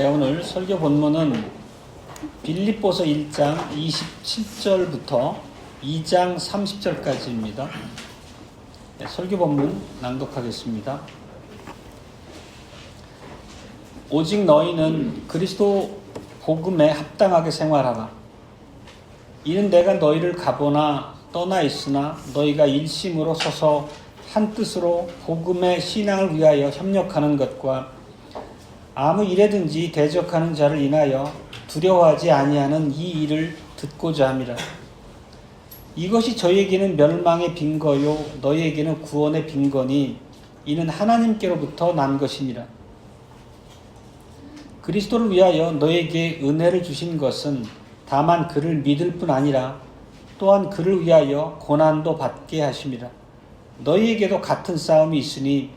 네, 오늘 설교 본문은 빌립보서 1장 27절부터 2장 30절까지입니다. 네, 설교 본문 낭독하겠습니다. 오직 너희는 그리스도 복음에 합당하게 생활하라. 이는 내가 너희를 가보나 떠나 있으나 너희가 일심으로 서서 한 뜻으로 복음의 신앙을 위하여 협력하는 것과 아무 일에든지 대적하는 자를 인하여 두려워하지 아니하는 이 일을 듣고자 함이라. 이것이 저희에게는 멸망의 빈거요 너희에게는 구원의 빈거니 이는 하나님께로부터 난 것이니라. 그리스도를 위하여 너희에게 은혜를 주신 것은 다만 그를 믿을 뿐 아니라 또한 그를 위하여 고난도 받게 하심이라. 너희에게도 같은 싸움이 있으니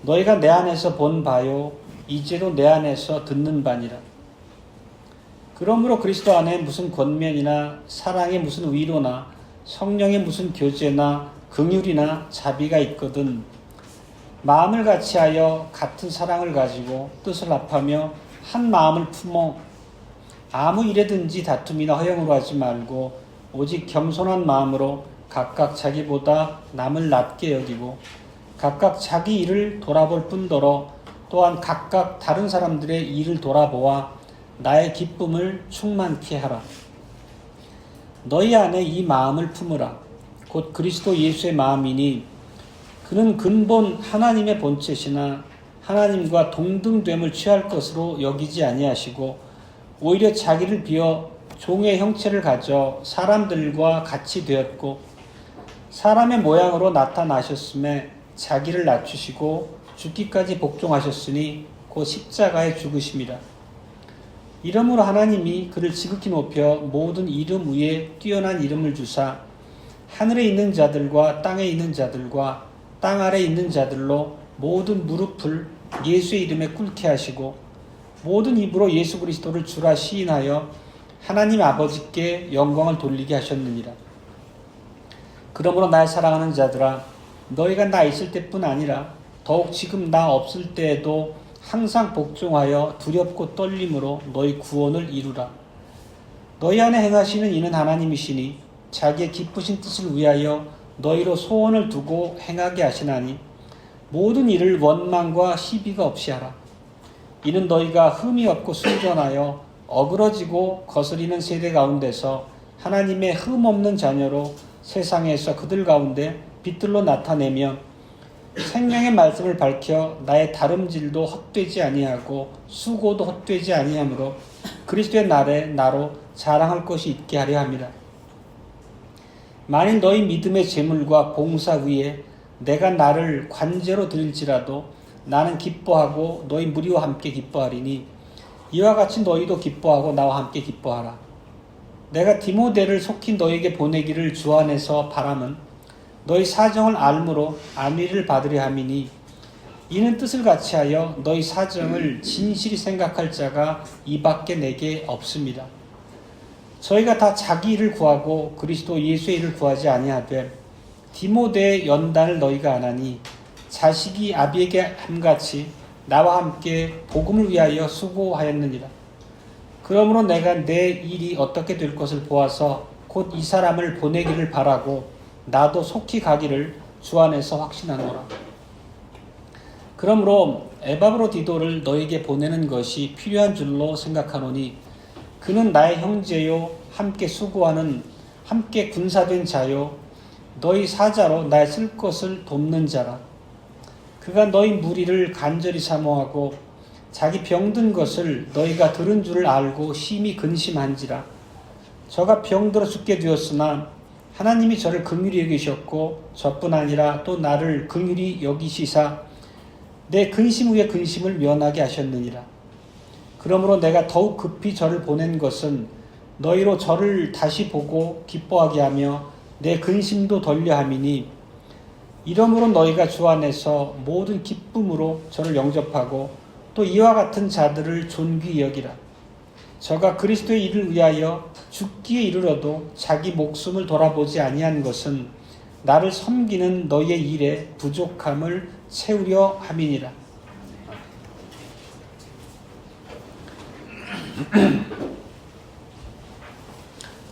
너희가 내 안에서 본 바요 이제도 내 안에서 듣는 바니라. 그러므로 그리스도 안에 무슨 권면이나 사랑의 무슨 위로나 성령의 무슨 교제나 긍휼이나 자비가 있거든 마음을 같이하여 같은 사랑을 가지고 뜻을 합하며 한 마음을 품어 아무 일에든지 다툼이나 허영으로 하지 말고 오직 겸손한 마음으로 각각 자기보다 남을 낮게 여기고 각각 자기 일을 돌아볼 뿐더러 또한 각각 다른 사람들의 일을 돌아보아 나의 기쁨을 충만케 하라. 너희 안에 이 마음을 품으라. 곧 그리스도 예수의 마음이니 그는 근본 하나님의 본체시나 하나님과 동등됨을 취할 것으로 여기지 아니하시고 오히려 자기를 비어 종의 형체를 가져 사람들과 같이 되었고 사람의 모양으로 나타나셨음에 자기를 낮추시고 죽기까지 복종하셨으니 곧 십자가에 죽으심이라. 이러므로 하나님이 그를 지극히 높여 모든 이름 위에 뛰어난 이름을 주사 하늘에 있는 자들과 땅에 있는 자들과 땅 아래 있는 자들로 모든 무릎을 예수의 이름에 꿇게 하시고 모든 입으로 예수 그리스도를 주라 시인하여 하나님 아버지께 영광을 돌리게 하셨느니라. 그러므로 날 사랑하는 자들아 너희가 나 있을 때뿐 아니라 더욱 지금 나 없을 때에도 항상 복종하여 두렵고 떨림으로 너희 구원을 이루라. 너희 안에 행하시는 이는 하나님이시니 자기의 기쁘신 뜻을 위하여 너희로 소원을 두고 행하게 하시나니 모든 일을 원망과 시비가 없이 하라. 이는 너희가 흠이 없고 순전하여 어그러지고 거스리는 세대 가운데서 하나님의 흠 없는 자녀로 세상에서 그들 가운데 빛들로 나타내며 생명의 말씀을 밝혀 나의 다름질도 헛되지 아니하고 수고도 헛되지 아니하므로 그리스도의 날에 나로 자랑할 것이 있게 하려 함이라. 만일 너희 믿음의 제물과 봉사 위에 내가 나를 관제로 드릴지라도 나는 기뻐하고 너희 무리와 함께 기뻐하리니 이와 같이 너희도 기뻐하고 나와 함께 기뻐하라. 내가 디모데를 속히 너희에게 보내기를 주 안에서 바람은 너희 사정을 알므로 안위를 받으려 함이니 이는 뜻을 같이하여 너희 사정을 진실히 생각할 자가 이밖에 내게 없습니다. 저희가 다 자기 일을 구하고 그리스도 예수의 일을 구하지 아니하되 디모데의 연단을 너희가 안하니 자식이 아비에게 함같이 나와 함께 복음을 위하여 수고하였느니라. 그러므로 내가 내 일이 어떻게 될 것을 보아서 곧 이 사람을 보내기를 바라고 나도 속히 가기를 주 안에서 확신하노라. 그러므로 에바브로디도를 너에게 보내는 것이 필요한 줄로 생각하노니 그는 나의 형제요 함께 수고하는 함께 군사된 자요 너희 사자로 나의 쓸 것을 돕는 자라. 그가 너희 무리를 간절히 사모하고 자기 병든 것을 너희가 들은 줄을 알고 심히 근심한지라. 저가 병들어 죽게 되었으나 하나님이 저를 긍휼히 여기셨고 저뿐 아니라 또 나를 긍휼히 여기시사 내 근심 위에 근심을 면하게 하셨느니라. 그러므로 내가 더욱 급히 저를 보낸 것은 너희로 저를 다시 보고 기뻐하게 하며 내 근심도 덜려 함이니 이러므로 너희가 주 안에서 모든 기쁨으로 저를 영접하고 또 이와 같은 자들을 존귀히 여기라. 저가 그리스도의 일을 위하여 죽기에 이르러도 자기 목숨을 돌아보지 아니한 것은 나를 섬기는 너희의 일에 부족함을 채우려 함이니라.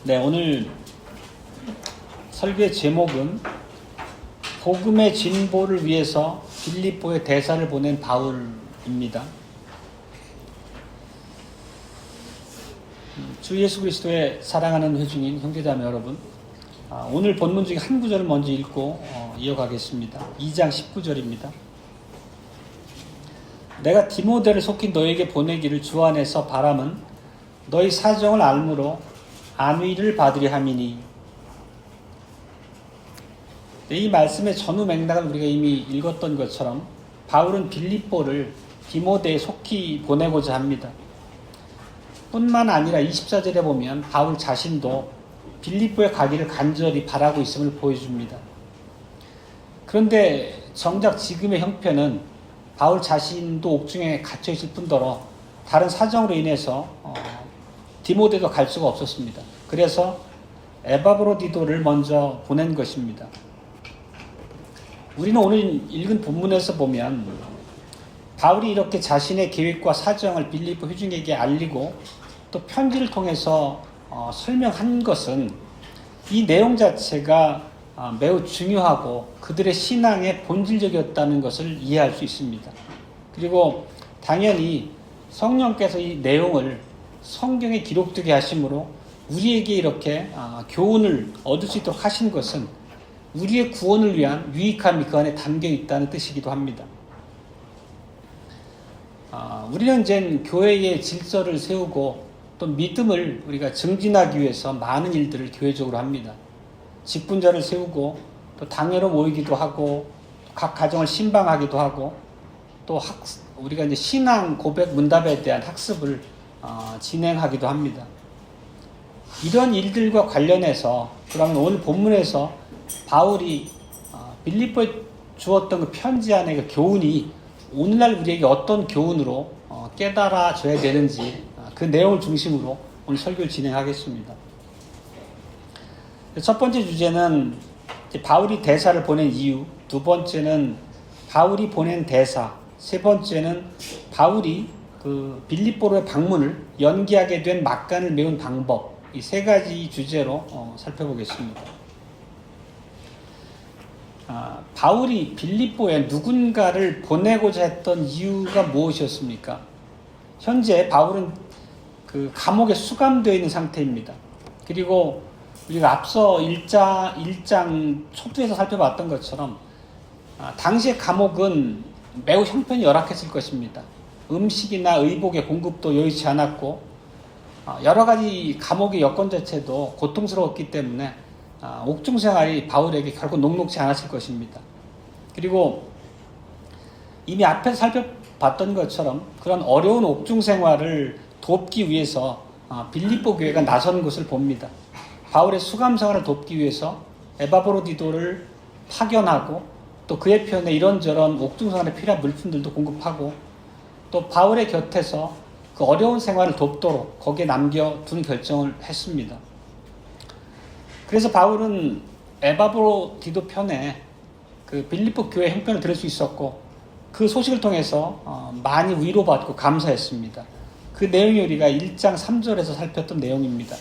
네, 오늘 설교의 제목은 복음의 진보를 위해서 빌립보에 대사를 보낸 바울입니다. 주 예수 그리스도의 사랑하는 회중인 형제자매 여러분, 오늘 본문 중에 한 구절을 먼저 읽고 이어가겠습니다. 2장 19절입니다. 내가 디모데를 속히 너에게 보내기를 주 안에서 바람은 너희 사정을 알므로 안위를 받으려 함이니. 이 말씀의 전후 맥락을 우리가 이미 읽었던 것처럼 바울은 빌립보를 디모데에 속히 보내고자 합니다. 뿐만 아니라 24절에 보면 바울 자신도 빌립보에 가기를 간절히 바라고 있음을 보여줍니다. 그런데 정작 지금의 형편은 바울 자신도 옥중에 갇혀 있을 뿐더러 다른 사정으로 인해서 디모데도 갈 수가 없었습니다. 그래서 에바브로디도를 먼저 보낸 것입니다. 우리는 오늘 읽은 본문에서 보면 바울이 이렇게 자신의 계획과 사정을 빌립보 회중에게 알리고 또 편지를 통해서 설명한 것은 이 내용 자체가 매우 중요하고 그들의 신앙의 본질적이었다는 것을 이해할 수 있습니다. 그리고 당연히 성령께서 이 내용을 성경에 기록되게 하심으로 우리에게 이렇게 교훈을 얻을 수 있도록 하신 것은 우리의 구원을 위한 유익함이 그 안에 담겨 있다는 뜻이기도 합니다. 우리는 이제 교회의 질서를 세우고 또 믿음을 우리가 증진하기 위해서 많은 일들을 교회적으로 합니다. 직분자를 세우고 또 당회로 모이기도 하고 각 가정을 신방하기도 하고 또 우리가 이제 신앙 고백 문답에 대한 학습을 진행하기도 합니다. 이런 일들과 관련해서 그러면 오늘 본문에서 바울이 빌립보에 주었던 그 편지 안에 그 교훈이 오늘날 우리에게 어떤 교훈으로 깨달아져야 되는지 그 내용을 중심으로 오늘 설교를 진행하겠습니다. 첫 번째 주제는 바울이 대사를 보낸 이유, 두 번째는 바울이 보낸 대사, 세 번째는 바울이 그 빌립보로의 방문을 연기하게 된 막간을 메운 방법, 이 세 가지 주제로 살펴보겠습니다. 바울이 빌립보에 누군가를 보내고자 했던 이유가 무엇이었습니까? 현재 바울은 그 감옥에 수감되어 있는 상태입니다. 그리고 우리가 앞서 1장 초두에서 살펴봤던 것처럼 당시의 감옥은 매우 형편이 열악했을 것입니다. 음식이나 의복의 공급도 여의치 않았고 여러 가지 감옥의 여건 자체도 고통스러웠기 때문에 옥중 생활이 바울에게 결코 녹록지 않았을 것입니다. 그리고 이미 앞에서 살펴봤던 것처럼 그런 어려운 옥중 생활을 돕기 위해서 빌립보 교회가 나선 것을 봅니다. 바울의 수감 생활을 돕기 위해서 에바브로디도를 파견하고 또 그의 편에 이런저런 옥중 생활에 필요한 물품들도 공급하고 또 바울의 곁에서 그 어려운 생활을 돕도록 거기에 남겨둔 결정을 했습니다. 그래서 바울은 에바브로디도 편에 그 빌립보 교회 형편을 들을 수 있었고 그 소식을 통해서 많이 위로받고 감사했습니다. 그 내용이 우리가 1장 3절에서 살폈던 내용입니다.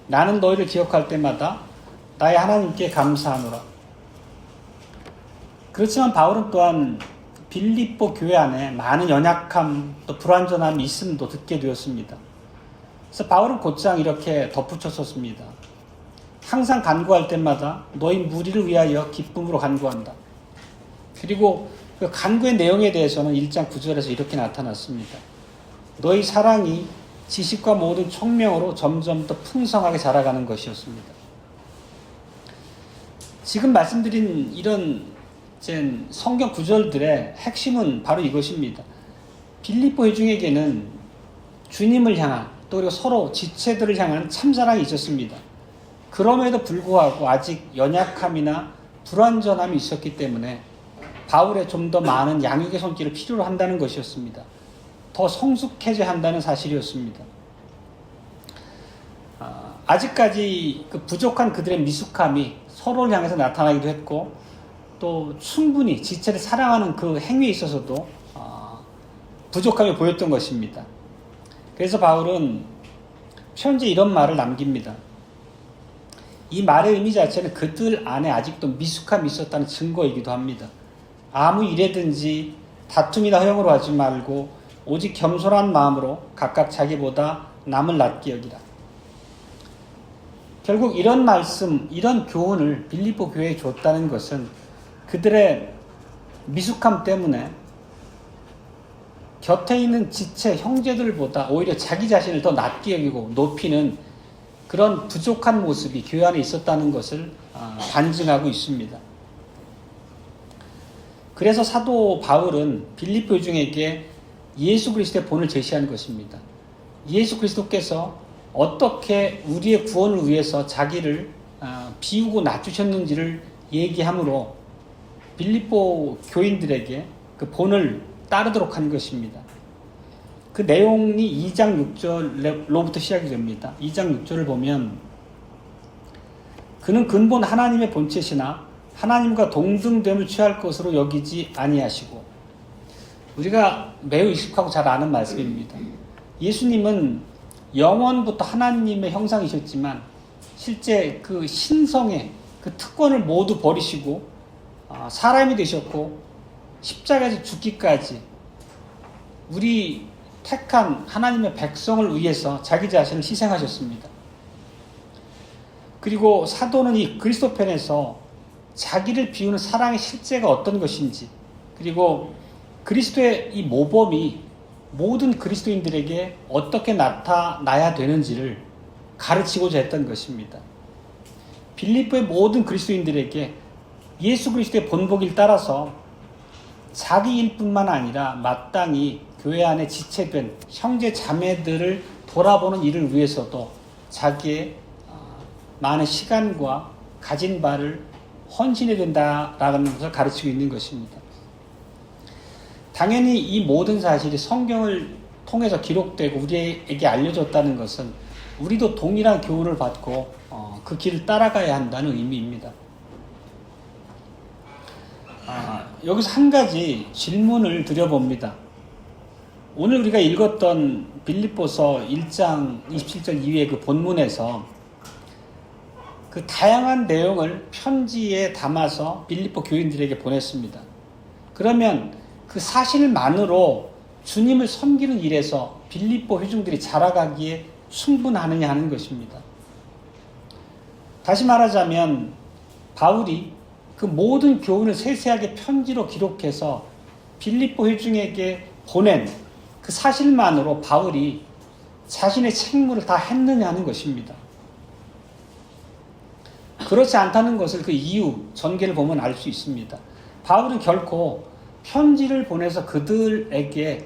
나는 너희를 기억할 때마다 나의 하나님께 감사하노라. 그렇지만 바울은 또한 빌립보 교회 안에 많은 연약함 또 불완전함이 있음도 듣게 되었습니다. 그래서 바울은 곧장 이렇게 덧붙였었습니다. 항상 간구할 때마다 너희 무리를 위하여 기쁨으로 간구한다. 그리고 그 간구의 내용에 대해서는 1장 9절에서 이렇게 나타났습니다. 너희 사랑이 지식과 모든 총명으로 점점 더 풍성하게 자라가는 것이었습니다. 지금 말씀드린 이런 성경 구절들의 핵심은 바로 이것입니다. 빌립보 회중에게는 주님을 향한 또 그리고 서로 지체들을 향한 참사랑이 있었습니다. 그럼에도 불구하고 아직 연약함이나 불완전함이 있었기 때문에 바울의 좀 더 많은 양육의 손길을 필요로 한다는 것이었습니다. 더 성숙해져야 한다는 사실이었습니다. 아직까지 그 부족한 그들의 미숙함이 서로를 향해서 나타나기도 했고 또 충분히 지체를 사랑하는 그 행위에 있어서도 부족함이 보였던 것입니다. 그래서 바울은 편지에 이런 말을 남깁니다. 이 말의 의미 자체는 그들 안에 아직도 미숙함이 있었다는 증거이기도 합니다. 아무 일에든지 다툼이나 허영으로 하지 말고 오직 겸손한 마음으로 각각 자기보다 남을 낮게 여기라. 결국 이런 말씀, 이런 교훈을 빌립보 교회에 줬다는 것은 그들의 미숙함 때문에 곁에 있는 지체, 형제들보다 오히려 자기 자신을 더 낮게 여기고 높이는 그런 부족한 모습이 교회 안에 있었다는 것을 반증하고 있습니다. 그래서 사도 바울은 빌립보 유중에게 예수 그리스도의 본을 제시하는 것입니다. 예수 그리스도께서 어떻게 우리의 구원을 위해서 자기를 비우고 낮추셨는지를 얘기하므로 빌립보 교인들에게 그 본을 따르도록 한 것입니다. 그 내용이 2장 6절로부터 시작이 됩니다. 2장 6절을 보면 그는 근본 하나님의 본체시나 하나님과 동등됨을 취할 것으로 여기지 아니하시고, 우리가 매우 익숙하고 잘 아는 말씀입니다. 예수님은 영원부터 하나님의 형상이셨지만 실제 그 신성의 그 특권을 모두 버리시고 사람이 되셨고 십자가에서 죽기까지 우리 택한 하나님의 백성을 위해서 자기 자신을 희생하셨습니다. 그리고 사도는 이 그리스도 편에서 자기를 비우는 사랑의 실제가 어떤 것인지, 그리고 그리스도의 이 모범이 모든 그리스도인들에게 어떻게 나타나야 되는지를 가르치고자 했던 것입니다. 빌립보의 모든 그리스도인들에게 예수 그리스도의 본보기를 따라서 자기 일뿐만 아니라 마땅히 교회 안에 지체된 형제 자매들을 돌아보는 일을 위해서도 자기의 많은 시간과 가진 바를 헌신해야 된다라는 것을 가르치고 있는 것입니다. 당연히 이 모든 사실이 성경을 통해서 기록되고 우리에게 알려졌다는 것은 우리도 동일한 교훈을 받고 그 길을 따라가야 한다는 의미입니다. 여기서 한 가지 질문을 드려봅니다. 오늘 우리가 읽었던 빌립보서 1장 27절 이후의 그 본문에서 그 다양한 내용을 편지에 담아서 빌립보 교인들에게 보냈습니다. 그러면 그 사실만으로 주님을 섬기는 일에서 빌립보 회중들이 자라가기에 충분하느냐 하는 것입니다. 다시 말하자면 바울이 그 모든 교훈을 세세하게 편지로 기록해서 빌립보 회중에게 보낸 그 사실만으로 바울이 자신의 책무를 다 했느냐 하는 것입니다. 그렇지 않다는 것을 그 이유, 전개를 보면 알 수 있습니다. 바울은 결코 편지를 보내서 그들에게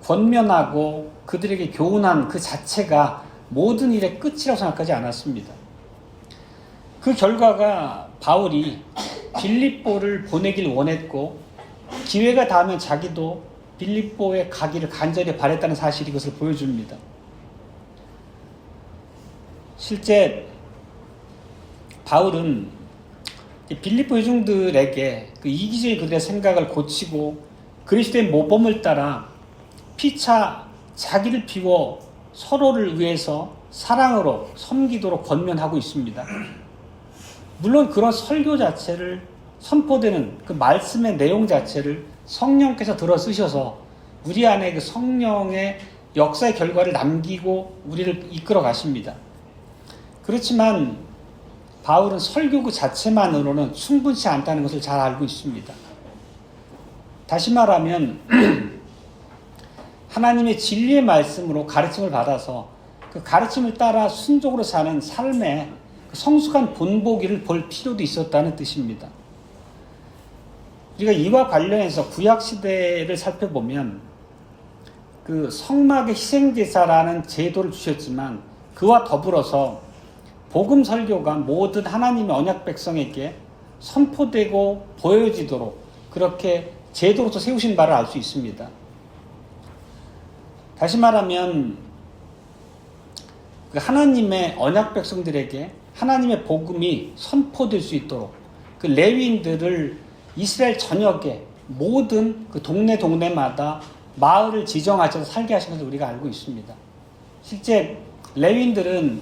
권면하고 그들에게 교훈한 그 자체가 모든 일의 끝이라고 생각하지 않았습니다. 그 결과가 바울이 빌립보를 보내길 원했고 기회가 닿으면 자기도 빌립보에 가기를 간절히 바랬다는 사실이 그것을 보여줍니다. 실제 바울은 빌립보 회중들에게 그 이기적인 그들의 생각을 고치고 그리스도의 모범을 따라 피차 자기를 비워 서로를 위해서 사랑으로 섬기도록 권면하고 있습니다. 물론 그런 설교 자체를 선포되는 그 말씀의 내용 자체를 성령께서 들어 쓰셔서 우리 안에 그 성령의 역사의 결과를 남기고 우리를 이끌어 가십니다. 그렇지만 바울은 설교 그 자체만으로는 충분치 않다는 것을 잘 알고 있습니다. 다시 말하면 하나님의 진리의 말씀으로 가르침을 받아서 그 가르침을 따라 순종으로 사는 삶의 성숙한 본보기를 볼 필요도 있었다는 뜻입니다. 우리가 이와 관련해서 구약시대를 살펴보면 그 성막의 희생제사라는 제도를 주셨지만 그와 더불어서 복음 설교가 모든 하나님의 언약 백성에게 선포되고 보여지도록 그렇게 제도로서 세우신 바를 알 수 있습니다. 다시 말하면 그 하나님의 언약 백성들에게 하나님의 복음이 선포될 수 있도록 그 레위인들을 이스라엘 전역에 모든 그 동네마다 마을을 지정하셔서 살게 하신 것을 우리가 알고 있습니다. 실제 레위인들은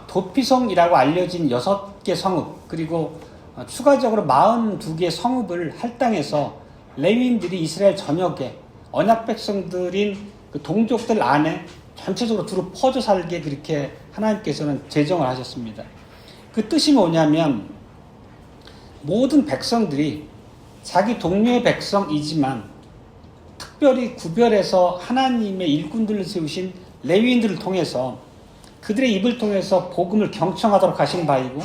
도피성이라고 알려진 6개 성읍 그리고 추가적으로 42개의 성읍을 할당해서 레위인들이 이스라엘 전역에 언약 백성들인 그 동족들 안에 전체적으로 두루 퍼져 살게 그렇게 하나님께서는 제정을 하셨습니다. 그 뜻이 뭐냐면 모든 백성들이 자기 동료의 백성이지만 특별히 구별해서 하나님의 일꾼들을 세우신 레위인들을 통해서 그들의 입을 통해서 복음을 경청하도록 하신 바이고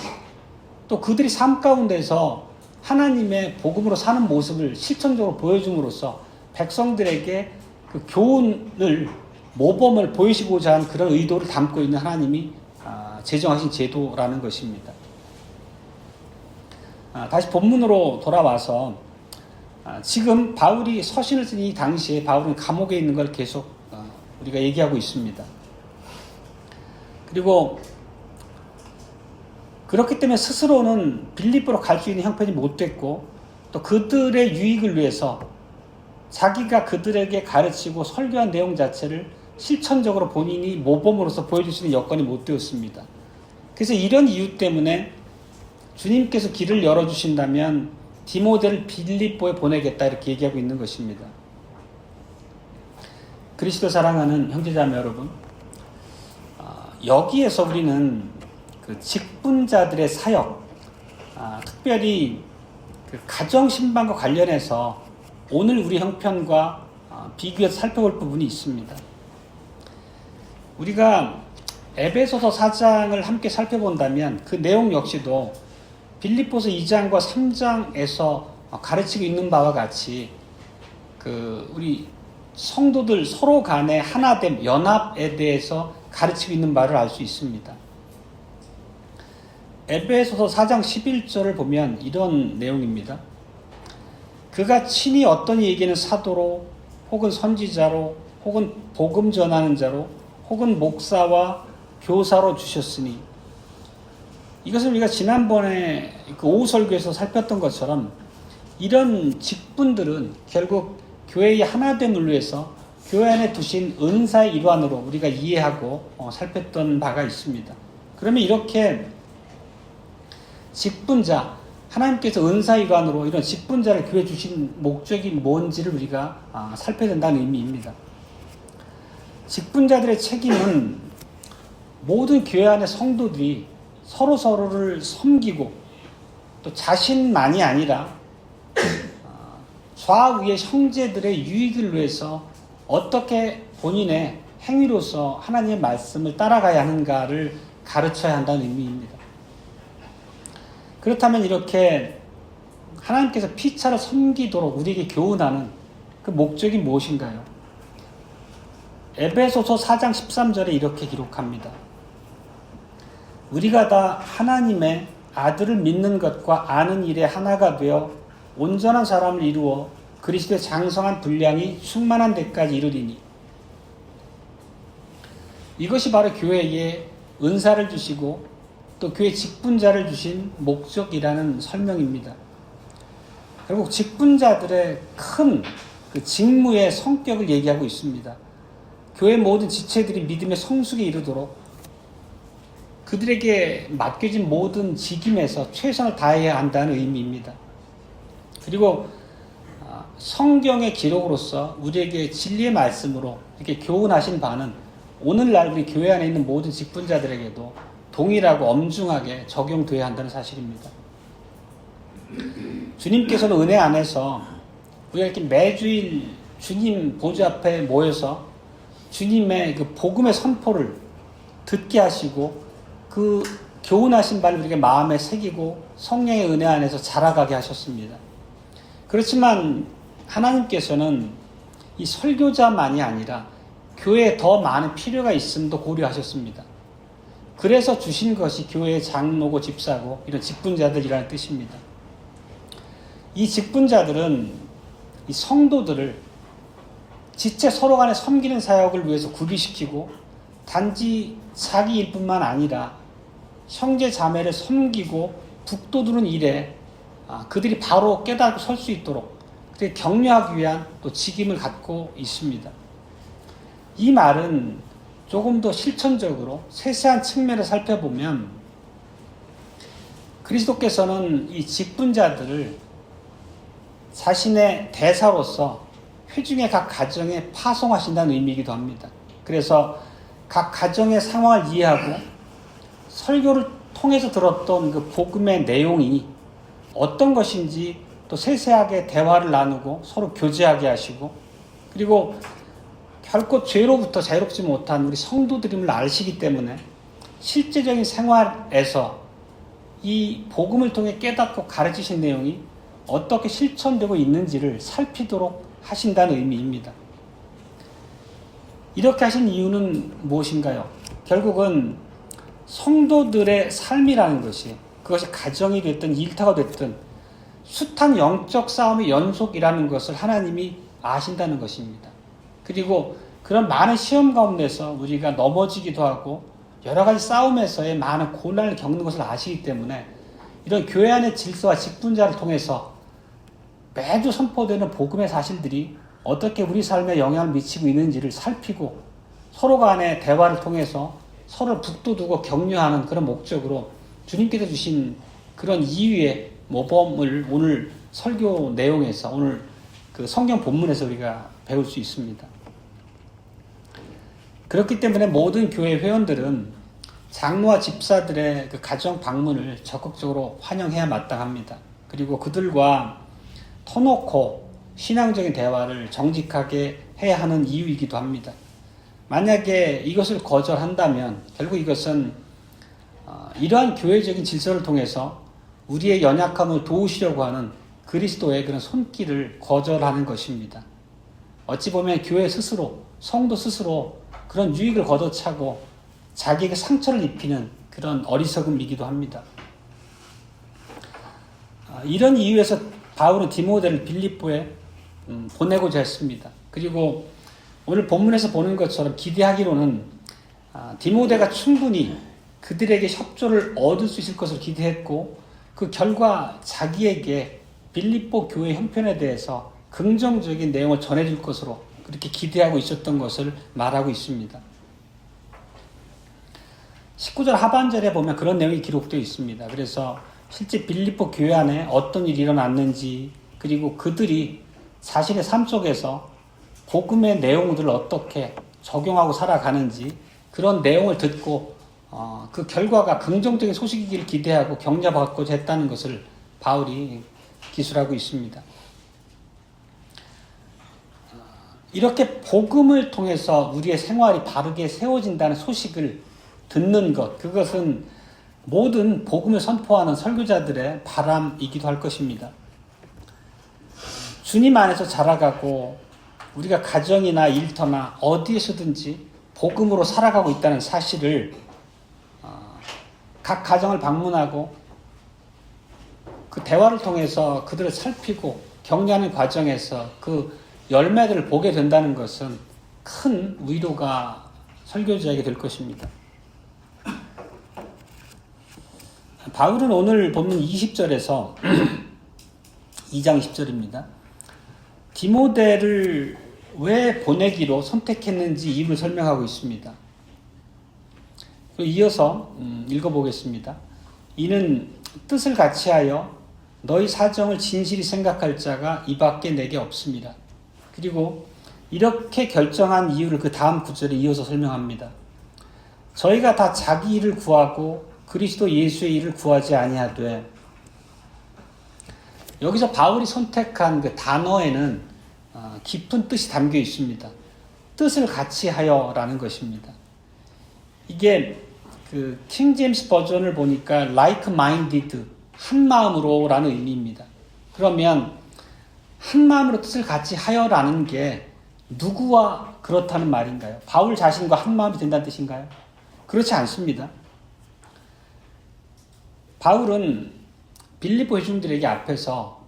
또 그들이 삶 가운데서 하나님의 복음으로 사는 모습을 실천적으로 보여줌으로써 백성들에게 그 교훈을 모범을 보이시고자 한 그런 의도를 담고 있는 하나님이 제정하신 제도라는 것입니다. 다시 본문으로 돌아와서 지금 바울이 서신을 쓴 이 당시에 바울은 감옥에 있는 걸 계속 우리가 얘기하고 있습니다. 그리고 그렇기 때문에 스스로는 빌립보로 갈 수 있는 형편이 못 됐고 또 그들의 유익을 위해서 자기가 그들에게 가르치고 설교한 내용 자체를 실천적으로 본인이 모범으로서 보여줄 수 있는 여건이 못 되었습니다. 그래서 이런 이유 때문에 주님께서 길을 열어주신다면 디모데를 빌립보에 보내겠다 이렇게 얘기하고 있는 것입니다. 그리스도 사랑하는 형제자매 여러분, 여기에서 우리는 그 직분자들의 사역, 특별히 그 가정신방과 관련해서 오늘 우리 형편과 비교해서 살펴볼 부분이 있습니다. 우리가 에베소서 4장을 함께 살펴본다면 그 내용 역시도 빌립보서 2장과 3장에서 가르치고 있는 바와 같이 그 우리 성도들 서로 간의 하나됨, 연합에 대해서 가르치고 있는 바를 알 수 있습니다. 에베소서 4장 11절을 보면 이런 내용입니다. 그가 친히 어떤 이에게는 사도로 혹은 선지자로 혹은 복음 전하는 자로 혹은 목사와 교사로 주셨으니, 이것을 우리가 지난번에 그 오후 설교에서 살폈던 것처럼 이런 직분들은 결국 교회의 하나됨을 위해서 교회 안에 두신 은사의 일환으로 우리가 이해하고 살폈던 바가 있습니다. 그러면 이렇게 직분자, 하나님께서 은사의 일환으로 이런 직분자를 교회에 주신 목적이 뭔지를 우리가 살펴야 된다는 의미입니다. 직분자들의 책임은 모든 교회 안의 성도들이 서로서로를 섬기고 또 자신만이 아니라 좌우의 형제들의 유익을 위해서 어떻게 본인의 행위로서 하나님의 말씀을 따라가야 하는가를 가르쳐야 한다는 의미입니다. 그렇다면 이렇게 하나님께서 피차를 섬기도록 우리에게 교훈하는 그 목적이 무엇인가요? 에베소서 4장 13절에 이렇게 기록합니다. 우리가 다 하나님의 아들을 믿는 것과 아는 일에 하나가 되어 온전한 사람을 이루어 그리스도의 장성한 분량이 충만한 데까지 이르리니, 이것이 바로 교회에 은사를 주시고 또 교회 직분자를 주신 목적이라는 설명입니다. 결국 직분자들의 큰 그 직무의 성격을 얘기하고 있습니다. 교회 모든 지체들이 믿음의 성숙에 이르도록 그들에게 맡겨진 모든 직임에서 최선을 다해야 한다는 의미입니다. 그리고 성경의 기록으로서 우리에게 진리의 말씀으로 이렇게 교훈하신 바는 오늘날 우리 교회 안에 있는 모든 직분자들에게도 동일하고 엄중하게 적용되어야 한다는 사실입니다. 주님께서는 은혜 안에서 우리가 이렇게 매주일 주님 보좌 앞에 모여서 주님의 그 복음의 선포를 듣게 하시고 그 교훈하신 바를 우리가 마음에 새기고 성령의 은혜 안에서 자라가게 하셨습니다. 그렇지만 하나님께서는 이 설교자만이 아니라 교회에 더 많은 필요가 있음도 고려하셨습니다. 그래서 주신 것이 교회의 장로고 집사고 이런 직분자들이라는 뜻입니다. 이 직분자들은 이 성도들을 지체 서로 간에 섬기는 사역을 위해서 구비시키고 단지 자기 일뿐만 아니라 형제 자매를 섬기고 북돋우는 일에 그들이 바로 깨닫고 설 수 있도록 그들을 격려하기 위한 또 직임을 갖고 있습니다. 이 말은 조금 더 실천적으로 세세한 측면을 살펴보면 그리스도께서는 이 직분자들을 자신의 대사로서 회중의 각 가정에 파송하신다는 의미이기도 합니다. 그래서 각 가정의 상황을 이해하고 설교를 통해서 들었던 그 복음의 내용이 어떤 것인지 또 세세하게 대화를 나누고 서로 교제하게 하시고, 그리고 결코 죄로부터 자유롭지 못한 우리 성도들임을 아시기 때문에 실제적인 생활에서 이 복음을 통해 깨닫고 가르치신 내용이 어떻게 실천되고 있는지를 살피도록 하신다는 의미입니다. 이렇게 하신 이유는 무엇인가요? 결국은 성도들의 삶이라는 것이, 그것이 가정이 됐든 일터가 됐든 숱한 영적 싸움의 연속이라는 것을 하나님이 아신다는 것입니다. 그리고 그런 많은 시험 가운데서 우리가 넘어지기도 하고 여러 가지 싸움에서의 많은 고난을 겪는 것을 아시기 때문에 이런 교회 안의 질서와 직분자를 통해서 매주 선포되는 복음의 사실들이 어떻게 우리 삶에 영향을 미치고 있는지를 살피고 서로 간의 대화를 통해서 서로를 북돋우고 격려하는 그런 목적으로 주님께서 주신 그런 이유의 모범을 오늘 설교 내용에서, 오늘 그 성경 본문에서 우리가 배울 수 있습니다. 그렇기 때문에 모든 교회 회원들은 장로와 집사들의 그 가정 방문을 적극적으로 환영해야 마땅합니다. 그리고 그들과 터놓고 신앙적인 대화를 정직하게 해야 하는 이유이기도 합니다. 만약에 이것을 거절한다면 결국 이것은 이러한 교회적인 질서를 통해서 우리의 연약함을 도우시려고 하는 그리스도의 그런 손길을 거절하는 것입니다. 어찌 보면 교회 스스로, 성도 스스로 그런 유익을 걷어차고 자기에게 상처를 입히는 그런 어리석음이기도 합니다. 이런 이유에서 바울은 디모데를 빌립보에 보내고자 했습니다. 그리고 오늘 본문에서 보는 것처럼 기대하기로는 디모데가 충분히 그들에게 협조를 얻을 수 있을 것을 기대했고, 그 결과 자기에게 빌립보 교회 형편에 대해서 긍정적인 내용을 전해줄 것으로 그렇게 기대하고 있었던 것을 말하고 있습니다. 19절 하반절에 보면 그런 내용이 기록되어 있습니다. 그래서 실제 빌립보 교회 안에 어떤 일이 일어났는지, 그리고 그들이 자신의 삶 속에서 복음의 내용들을 어떻게 적용하고 살아가는지, 그런 내용을 듣고 그 결과가 긍정적인 소식이기를 기대하고 격려받고자 했다는 것을 바울이 기술하고 있습니다. 이렇게 복음을 통해서 우리의 생활이 바르게 세워진다는 소식을 듣는 것, 그것은 모든 복음을 선포하는 설교자들의 바람이기도 할 것입니다. 주님 안에서 자라가고 우리가 가정이나 일터나 어디에서든지 복음으로 살아가고 있다는 사실을 각 가정을 방문하고 그 대화를 통해서 그들을 살피고 격려하는 과정에서 그 열매들을 보게 된다는 것은 큰 위로가 설교자에게 될 것입니다. 바울은 오늘 본문 20절에서 2장 10절입니다. 디모데를 왜 보내기로 선택했는지 이유를 설명하고 있습니다. 이어서 읽어보겠습니다. 이는 뜻을 같이하여 너희 사정을 진실히 생각할 자가 이밖에 내게 없습니다. 그리고 이렇게 결정한 이유를 그 다음 구절에 이어서 설명합니다. 저희가 다 자기 일을 구하고 그리스도 예수의 일을 구하지 아니하되. 여기서 바울이 선택한 그 단어에는 깊은 뜻이 담겨 있습니다. 뜻을 같이 하여라는 것입니다. 이게 그 킹 제임스 버전을 보니까 like-minded, 한 마음으로라는 의미입니다. 그러면 한 마음으로 뜻을 같이 하여라는 게 누구와 그렇다는 말인가요? 바울 자신과 한 마음이 된다는 뜻인가요? 그렇지 않습니다. 바울은 빌립보 회중들에게 앞에서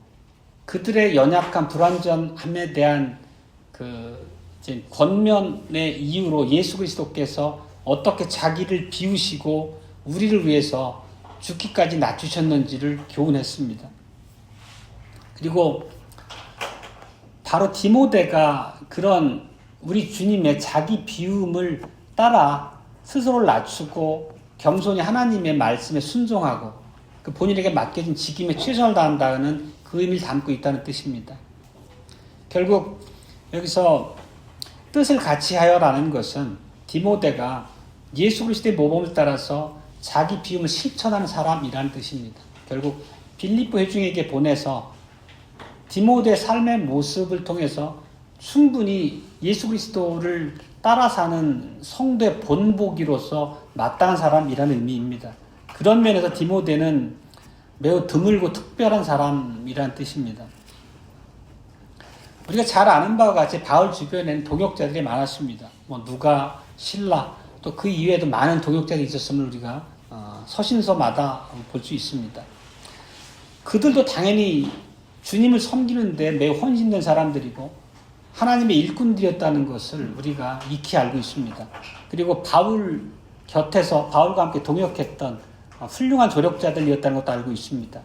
그들의 연약한 불완전함에 대한 그 이제 권면의 이유로 예수 그리스도께서 어떻게 자기를 비우시고 우리를 위해서 죽기까지 낮추셨는지를 교훈했습니다. 그리고 바로 디모데가 그런 우리 주님의 자기 비움을 따라 스스로를 낮추고 겸손히 하나님의 말씀에 순종하고 그 본인에게 맡겨진 직임에 최선을 다한다는 그 의미를 담고 있다는 뜻입니다. 결국 여기서 뜻을 같이 하여라는 것은 디모데가 예수 그리스도의 모범을 따라서 자기 비움을 실천하는 사람이라는 뜻입니다. 결국 빌립보 회중에게 보내서 디모데의 삶의 모습을 통해서 충분히 예수 그리스도를 따라 사는 성도의 본보기로서 마땅한 사람이라는 의미입니다. 그런 면에서 디모데는 매우 드물고 특별한 사람이라는 뜻입니다. 우리가 잘 아는 바와 같이 바울 주변에는 동역자들이 많았습니다. 누가, 실라, 또 그 이외에도 많은 동역자들이 있었음을 우리가 서신서마다 볼 수 있습니다. 그들도 당연히 주님을 섬기는데 매우 헌신된 사람들이고 하나님의 일꾼들이었다는 것을 우리가 익히 알고 있습니다. 그리고 바울 곁에서 바울과 함께 동역했던 훌륭한 조력자들이었다는 것도 알고 있습니다.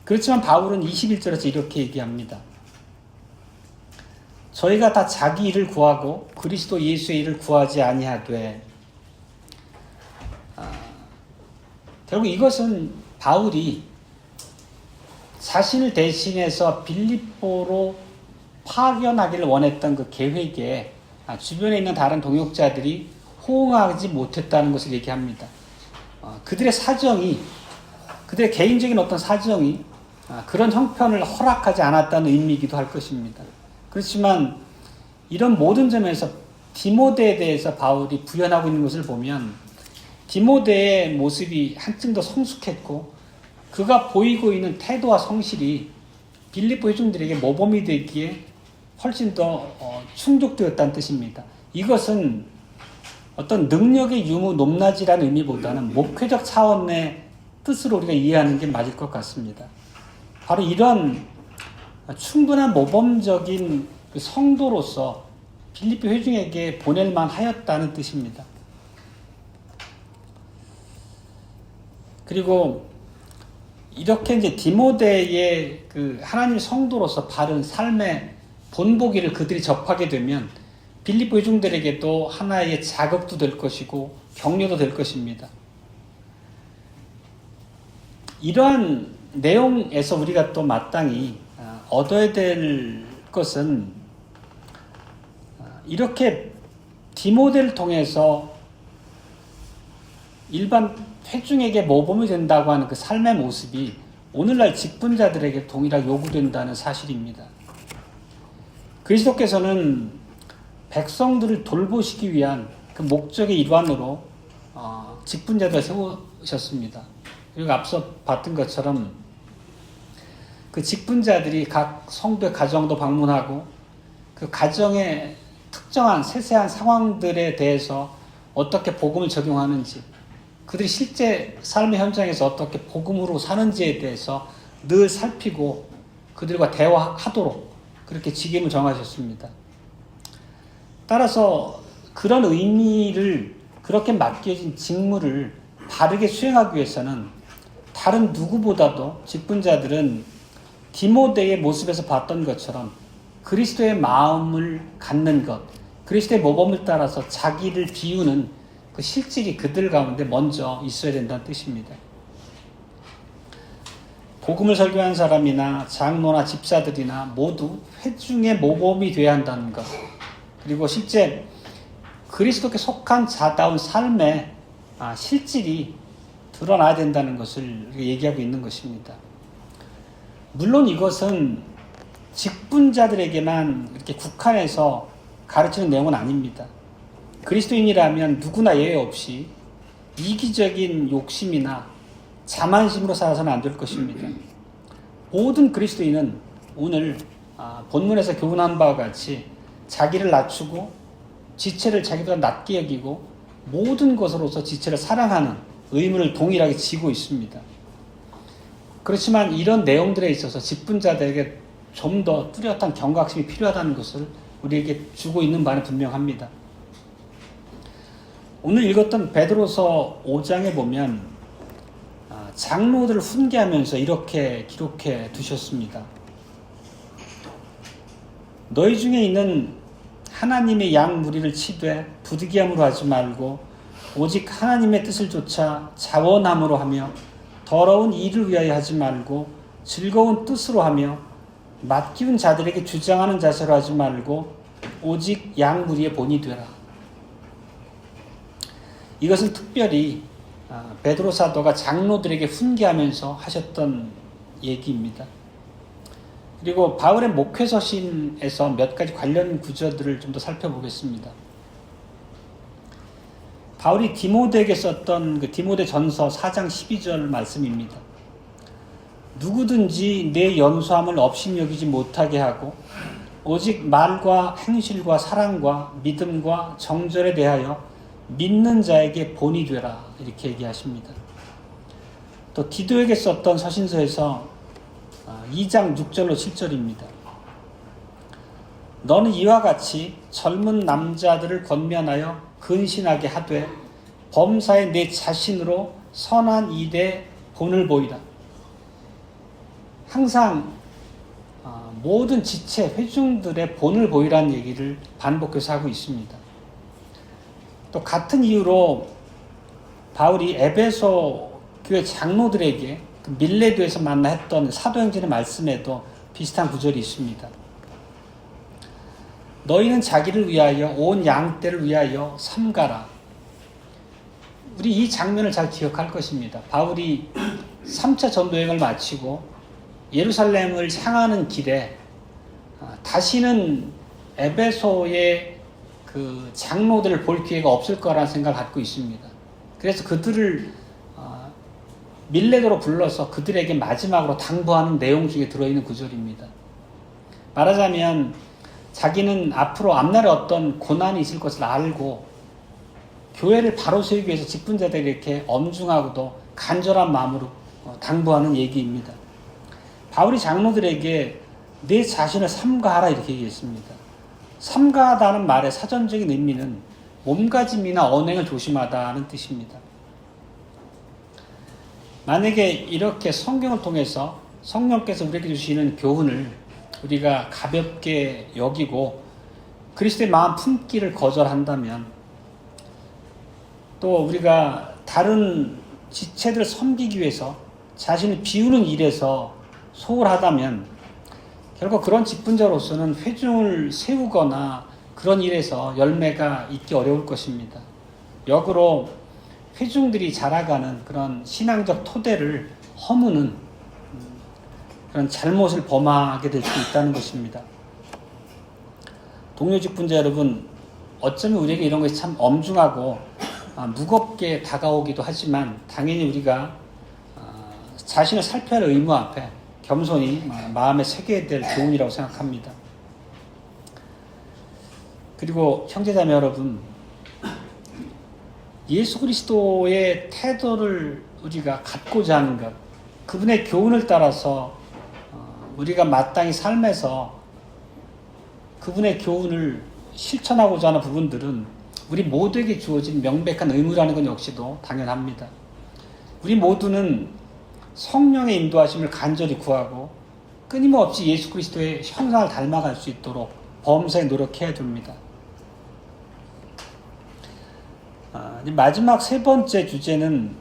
그렇지만 바울은 21절에서 이렇게 얘기합니다. 저희가 다 자기 일을 구하고 그리스도 예수의 일을 구하지 아니하되. 결국 이것은 바울이 자신을 대신해서 빌립보로 파견하기를 원했던 그 계획에 주변에 있는 다른 동역자들이 호응하지 못했다는 것을 얘기합니다. 그들의 사정이, 그들의 개인적인 어떤 사정이 그런 형편을 허락하지 않았다는 의미이기도 할 것입니다. 그렇지만 이런 모든 점에서 디모데에 대해서 바울이 부연하고 있는 것을 보면 디모데의 모습이 한층 더 성숙했고 그가 보이고 있는 태도와 성실이 빌립보 회중들에게 모범이 되기에 훨씬 더 충족되었다는 뜻입니다. 이것은 어떤 능력의 유무 높낮이라는 의미보다는 목회적 차원의 뜻으로 우리가 이해하는 게 맞을 것 같습니다. 바로 이런 충분한 모범적인 성도로서 빌립보 회중에게 보낼만 하였다는 뜻입니다. 그리고 이렇게 이제 디모데의 그 하나님 성도로서 바른 삶의 본보기를 그들이 접하게 되면 빌립보 회중들에게도 하나의 자극도 될 것이고 격려도 될 것입니다. 이러한 내용에서 우리가 또 마땅히 얻어야 될 것은 이렇게 디모데를 통해서 일반 회중에게 모범이 된다고 하는 그 삶의 모습이 오늘날 직분자들에게 동일하게 요구된다는 사실입니다. 그리스도께서는 백성들을 돌보시기 위한 그 목적의 일환으로 직분자들을 세우셨습니다. 그리고 앞서 봤던 것처럼 그 직분자들이 각 성도의 가정도 방문하고 그 가정의 특정한 세세한 상황들에 대해서 어떻게 복음을 적용하는지, 그들이 실제 삶의 현장에서 어떻게 복음으로 사는지에 대해서 늘 살피고 그들과 대화하도록 그렇게 직임을 정하셨습니다. 따라서 그런 의미를, 그렇게 맡겨진 직무를 바르게 수행하기 위해서는 다른 누구보다도 직분자들은 디모데의 모습에서 봤던 것처럼 그리스도의 마음을 갖는 것, 그리스도의 모범을 따라서 자기를 비우는 그 실질이 그들 가운데 먼저 있어야 된다는 뜻입니다. 복음을 설교한 사람이나 장로나 집사들이나 모두 회중의 모범이 되어야 한다는 것, 그리고 실제 그리스도께 속한 자다운 삶의 실질이 드러나야 된다는 것을 얘기하고 있는 것입니다. 물론 이것은 직분자들에게만 이렇게 국한해서 가르치는 내용은 아닙니다. 그리스도인이라면 누구나 예외 없이 이기적인 욕심이나 자만심으로 살아서는 안 될 것입니다. 모든 그리스도인은 오늘 본문에서 교훈한 바와 같이 자기를 낮추고 지체를 자기보다 낮게 여기고 모든 것으로서 지체를 사랑하는 의무를 동일하게 지고 있습니다. 그렇지만 이런 내용들에 있어서 직분자들에게 좀 더 뚜렷한 경각심이 필요하다는 것을 우리에게 주고 있는 바는 분명합니다. 오늘 읽었던 베드로서 5장에 보면 장로들을 훈계하면서 이렇게 기록해 두셨습니다. 너희 중에 있는 하나님의 양 무리를 치되 부득이함으로 하지 말고 오직 하나님의 뜻을 쫓아 자원함으로 하며 더러운 일을 위하여 하지 말고 즐거운 뜻으로 하며 맡기운 자들에게 주장하는 자세로 하지 말고 오직 양 무리의 본이 되라. 이것은 특별히 베드로 사도가 장로들에게 훈계하면서 하셨던 얘기입니다. 그리고 바울의 목회서신에서 몇 가지 관련 구절들을 좀 더 살펴보겠습니다. 바울이 디모데에게 썼던 그 디모데 전서 4장 12절 말씀입니다. 누구든지 내 연소함을 업신여기지 못하게 하고 오직 말과 행실과 사랑과 믿음과 정절에 대하여 믿는 자에게 본이 되라. 이렇게 얘기하십니다. 또 디도에게 썼던 서신서에서 2장 6절로 7절입니다. 너는 이와 같이 젊은 남자들을 권면하여 근신하게 하되 범사에 내 자신으로 선한 일에 본을 보이라. 항상 모든 지체, 회중들의 본을 보이라는 얘기를 반복해서 하고 있습니다. 또 같은 이유로 바울이 에베소 교회 장로들에게 밀레도에서 만나 했던 사도행전의 말씀에도 비슷한 구절이 있습니다. 너희는 자기를 위하여 온 양떼를 위하여 삼가라. 우리 이 장면을 잘 기억할 것입니다. 바울이 3차 전도여행을 마치고 예루살렘을 향하는 길에 다시는 에베소의 그 장로들을 볼 기회가 없을 거라는 생각을 갖고 있습니다. 그래서 그들을 밀레도로 불러서 그들에게 마지막으로 당부하는 내용 중에 들어있는 구절입니다. 말하자면 자기는 앞으로 앞날에 어떤 고난이 있을 것을 알고 교회를 바로 세우기 위해서 직분자들에게 엄중하고도 간절한 마음으로 당부하는 얘기입니다. 바울이 장로들에게 내 자신을 삼가하라 이렇게 얘기했습니다. 삼가하다는 말의 사전적인 의미는 몸가짐이나 언행을 조심하다는 뜻입니다. 만약에 이렇게 성경을 통해서 성령께서 우리에게 주시는 교훈을 우리가 가볍게 여기고 그리스도의 마음 품기를 거절한다면, 또 우리가 다른 지체들을 섬기기 위해서 자신을 비우는 일에서 소홀하다면 결국 그런 직분자로서는 회중을 세우거나 그런 일에서 열매가 있기 어려울 것입니다. 역으로 회중들이 자라가는 그런 신앙적 토대를 허무는 그런 잘못을 범하게 될 수 있다는 것입니다. 동료 직분자 여러분, 어쩌면 우리에게 이런 것이 참 엄중하고 무겁게 다가오기도 하지만 당연히 우리가 자신을 살펴야 할 의무 앞에 겸손히 마음에 새겨야 될 교훈이라고 생각합니다. 그리고 형제자매 여러분, 예수 그리스도의 태도를 우리가 갖고자 하는 것, 그분의 교훈을 따라서 우리가 마땅히 삶에서 그분의 교훈을 실천하고자 하는 부분들은 우리 모두에게 주어진 명백한 의무라는 것 역시도 당연합니다. 우리 모두는 성령의 인도하심을 간절히 구하고 끊임없이 예수 그리스도의 형상을 닮아갈 수 있도록 범사에 노력해야 됩니다. 마지막 세 번째 주제는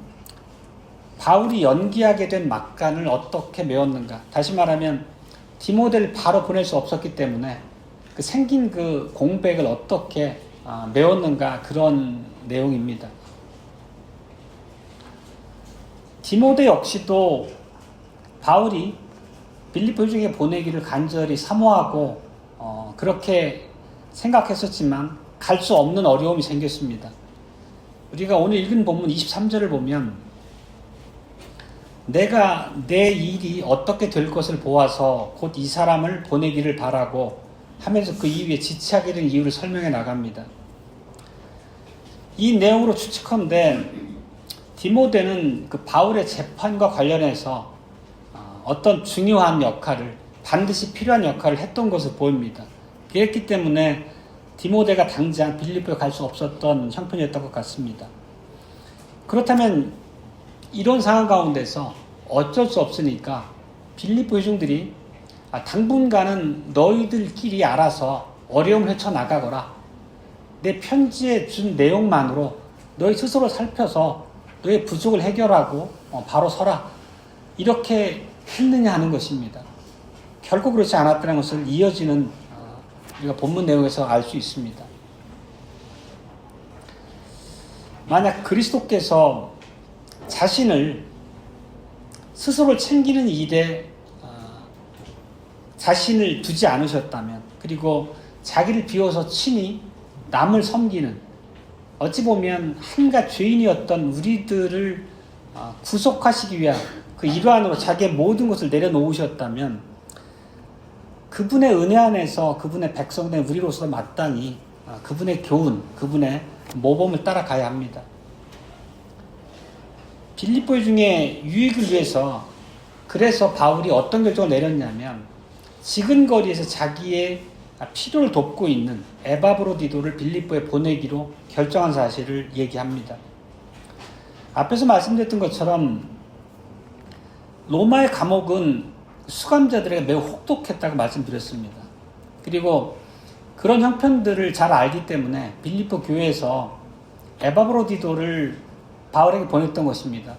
바울이 연기하게 된 막간을 어떻게 메웠는가. 다시 말하면 디모데를 바로 보낼 수 없었기 때문에 그 생긴 그 공백을 어떻게 메웠는가, 그런 내용입니다. 디모데 역시도 바울이 빌립보 회중에 보내기를 간절히 사모하고 그렇게 생각했었지만 갈 수 없는 어려움이 생겼습니다. 우리가 오늘 읽은 본문 23절을 보면 내가 내 일이 어떻게 될 것을 보아서 곧 이 사람을 보내기를 바라고 하면서 그 이후에 지체하게 된 이유를 설명해 나갑니다. 이 내용으로 추측컨대 디모데는 그 바울의 재판과 관련해서 어떤 중요한 역할을, 반드시 필요한 역할을 했던 것으로 보입니다. 그랬기 때문에 디모데가 당장 빌립보에 갈 수 없었던 형편이었던 것 같습니다. 그렇다면 이런 상황 가운데서 어쩔 수 없으니까 빌립보 회중들이 당분간은 너희들끼리 알아서 어려움을 헤쳐나가거라, 내 편지에 준 내용만으로 너희 스스로 살펴서 너의 부족을 해결하고 바로 서라. 이렇게 했느냐 하는 것입니다. 결코 그렇지 않았다는 것을 이어지는 우리가 본문 내용에서 알 수 있습니다. 만약 그리스도께서 자신을 스스로 챙기는 일에 자신을 두지 않으셨다면, 그리고 자기를 비워서 친히 남을 섬기는, 어찌 보면 한갓 죄인이었던 우리들을 구속하시기 위한 그 일환으로 자기의 모든 것을 내려놓으셨다면, 그분의 은혜 안에서 그분의 백성된 우리로서 마땅히 그분의 교훈, 그분의 모범을 따라가야 합니다. 빌립보 중에 유익을 위해서 그래서 바울이 어떤 결정을 내렸냐면, 지근거리에서 자기의 필요를 돕고 있는 에바브로디도를 빌립보에 보내기로 결정한 사실을 얘기합니다. 앞에서 말씀드렸던 것처럼 로마의 감옥은 수감자들에게 매우 혹독했다고 말씀드렸습니다. 그리고 그런 형편들을 잘 알기 때문에 빌립보 교회에서 에바브로디도를 바울에게 보냈던 것입니다.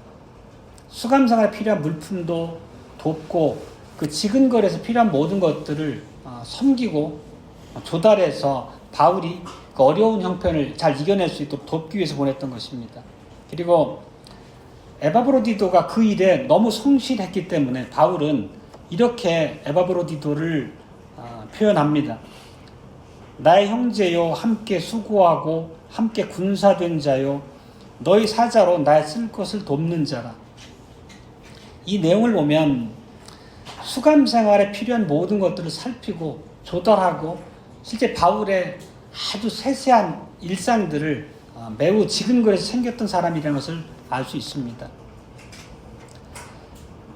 수감 생활에 필요한 물품도 돕고 그 지근거리에서 필요한 모든 것들을 섬기고 조달해서 바울이 그 어려운 형편을 잘 이겨낼 수 있도록 돕기 위해서 보냈던 것입니다. 그리고 에바브로디도가 그 일에 너무 성실했기 때문에 바울은 이렇게 에바브로디도를 표현합니다. 나의 형제요, 함께 수고하고 함께 군사된 자요, 너희 사자로 나의 쓸 것을 돕는 자라. 이 내용을 보면 수감 생활에 필요한 모든 것들을 살피고 조달하고 실제 바울의 아주 세세한 일상들을 매우 지근거리에서 챙겼던 사람이라는 것을 알 수 있습니다.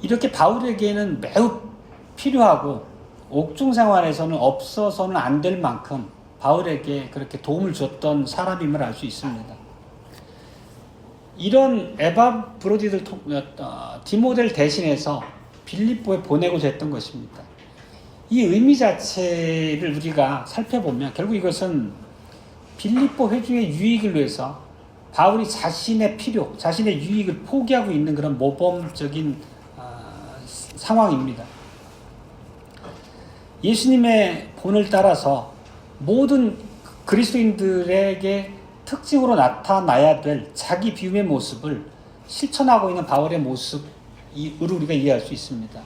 이렇게 바울에게는 매우 필요하고 옥중 생활에서는 없어서는 안 될 만큼 바울에게 그렇게 도움을 줬던 사람임을 알 수 있습니다. 이런 에바브로디들 디모데를 대신해서 빌립보에 보내고자 했던 것입니다. 이 의미 자체를 우리가 살펴보면 결국 이것은 빌립보 회중의 유익을 위해서 바울이 자신의 필요, 자신의 유익을 포기하고 있는 그런 모범적인 상황입니다. 예수님의 본을 따라서 모든 그리스도인들에게 특징으로 나타나야 될 자기 비움의 모습을 실천하고 있는 바울의 모습으로 우리가 이해할 수 있습니다.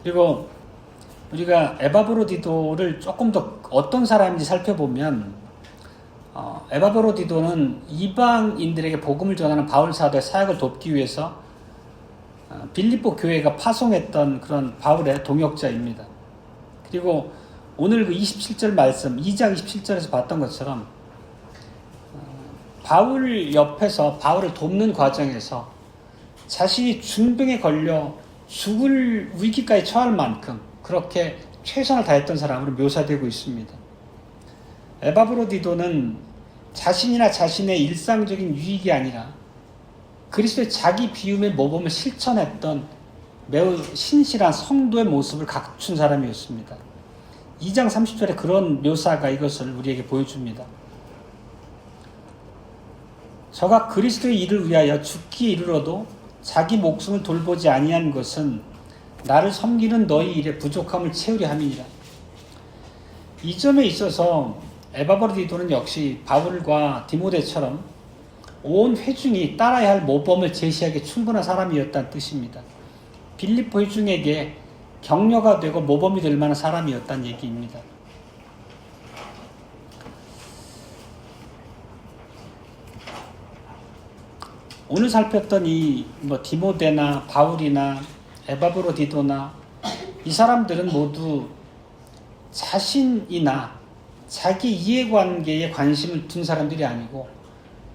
그리고 우리가 에바브로디도를 조금 더 어떤 사람인지 살펴보면 에바브로디도는 이방인들에게 복음을 전하는 바울 사도의 사역을 돕기 위해서 빌립보 교회가 파송했던 그런 바울의 동역자입니다. 그리고 오늘 그 27절 말씀, 2장 27절에서 봤던 것처럼 바울 옆에서 바울을 돕는 과정에서 자신이 중병에 걸려 죽을 위기까지 처할 만큼 그렇게 최선을 다했던 사람으로 묘사되고 있습니다. 에바브로디도는 자신이나 자신의 일상적인 유익이 아니라 그리스도의 자기 비움의 모범을 실천했던 매우 신실한 성도의 모습을 갖춘 사람이었습니다. 2장 30절에 그런 묘사가 이것을 우리에게 보여줍니다. 저가 그리스도의 일을 위하여 죽기에 이르러도 자기 목숨을 돌보지 아니한 것은 나를 섬기는 너희 일에 부족함을 채우려 함이니라. 이 점에 있어서 에바브로디도는 역시 바울과 디모데처럼 온 회중이 따라야 할 모범을 제시하기에 충분한 사람이었다는 뜻입니다. 빌립보 회중에게 격려가 되고 모범이 될 만한 사람이었다는 얘기입니다. 오늘 살폈던 이 디모데나 바울이나 에바브로디도나 이 사람들은 모두 자신이나 자기 이해관계에 관심을 둔 사람들이 아니고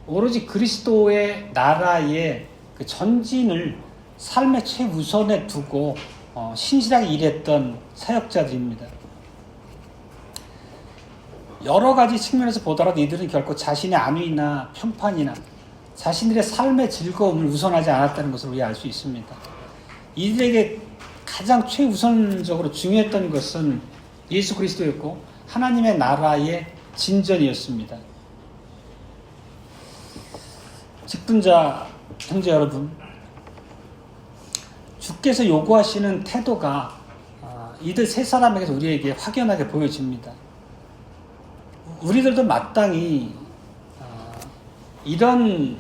오로지 그리스도의 나라의 그 전진을 삶의 최우선에 두고 신실하게 일했던 사역자들입니다. 여러 가지 측면에서 보더라도 이들은 결코 자신의 안위나 평판이나 자신들의 삶의 즐거움을 우선하지 않았다는 것을 우리가 알 수 있습니다. 이들에게 가장 최우선적으로 중요했던 것은 예수 그리스도였고 하나님의 나라의 진전이었습니다. 직분자 형제 여러분, 주께서 요구하시는 태도가 이들 세 사람에게서 우리에게 확연하게 보여집니다. 우리들도 마땅히 이런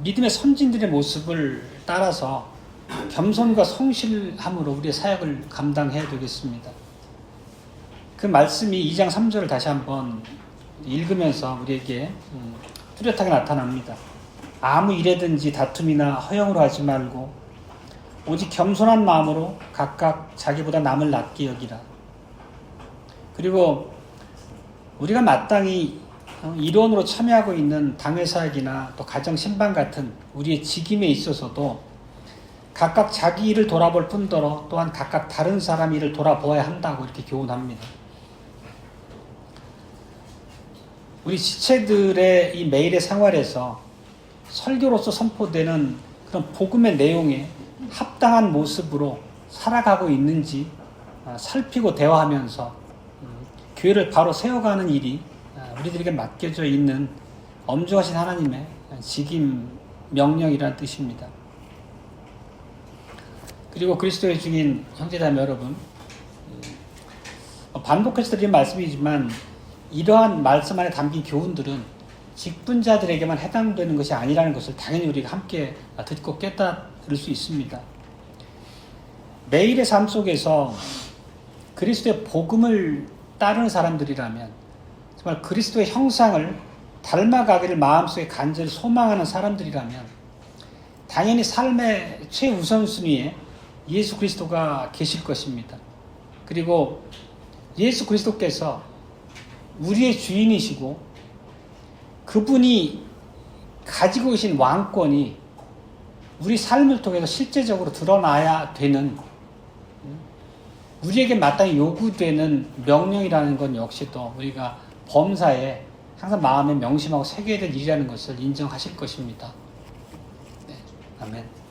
믿음의 선진들의 모습을 따라서 겸손과 성실함으로 우리의 사역을 감당해야 되겠습니다. 그 말씀이 2장 3절을 다시 한번 읽으면서 우리에게 뚜렷하게 나타납니다. 아무 일에든지 다툼이나 허영으로 하지 말고 오직 겸손한 마음으로 각각 자기보다 남을 낮게 여기라. 그리고 우리가 마땅히 일원으로 참여하고 있는 당회사역이나 또 가정신방 같은 우리의 직임에 있어서도 각각 자기 일을 돌아볼 뿐더러 또한 각각 다른 사람 일을 돌아보아야 한다고 이렇게 교훈합니다. 우리 지체들의 이 매일의 생활에서 설교로서 선포되는 그런 복음의 내용에 합당한 모습으로 살아가고 있는지 살피고 대화하면서 교회를 바로 세워가는 일이 우리들에게 맡겨져 있는 엄중하신 하나님의 직임 명령이라는 뜻입니다. 그리고 그리스도의 증인 형제자매 여러분, 반복해서 드린 말씀이지만 이러한 말씀 안에 담긴 교훈들은 직분자들에게만 해당되는 것이 아니라는 것을 당연히 우리가 함께 듣고 깨달을 수 있습니다. 매일의 삶 속에서 그리스도의 복음을 따르는 사람들이라면, 정말 그리스도의 형상을 닮아가기를 마음속에 간절히 소망하는 사람들이라면 당연히 삶의 최우선순위에 예수 그리스도가 계실 것입니다. 그리고 예수 그리스도께서 우리의 주인이시고 그분이 가지고 계신 왕권이 우리 삶을 통해서 실제적으로 드러나야 되는, 우리에게 마땅히 요구되는 명령이라는 건 역시도 우리가 범사에 항상 마음에 명심하고 새겨야 될 일이라는 것을 인정하실 것입니다. 네, 아멘.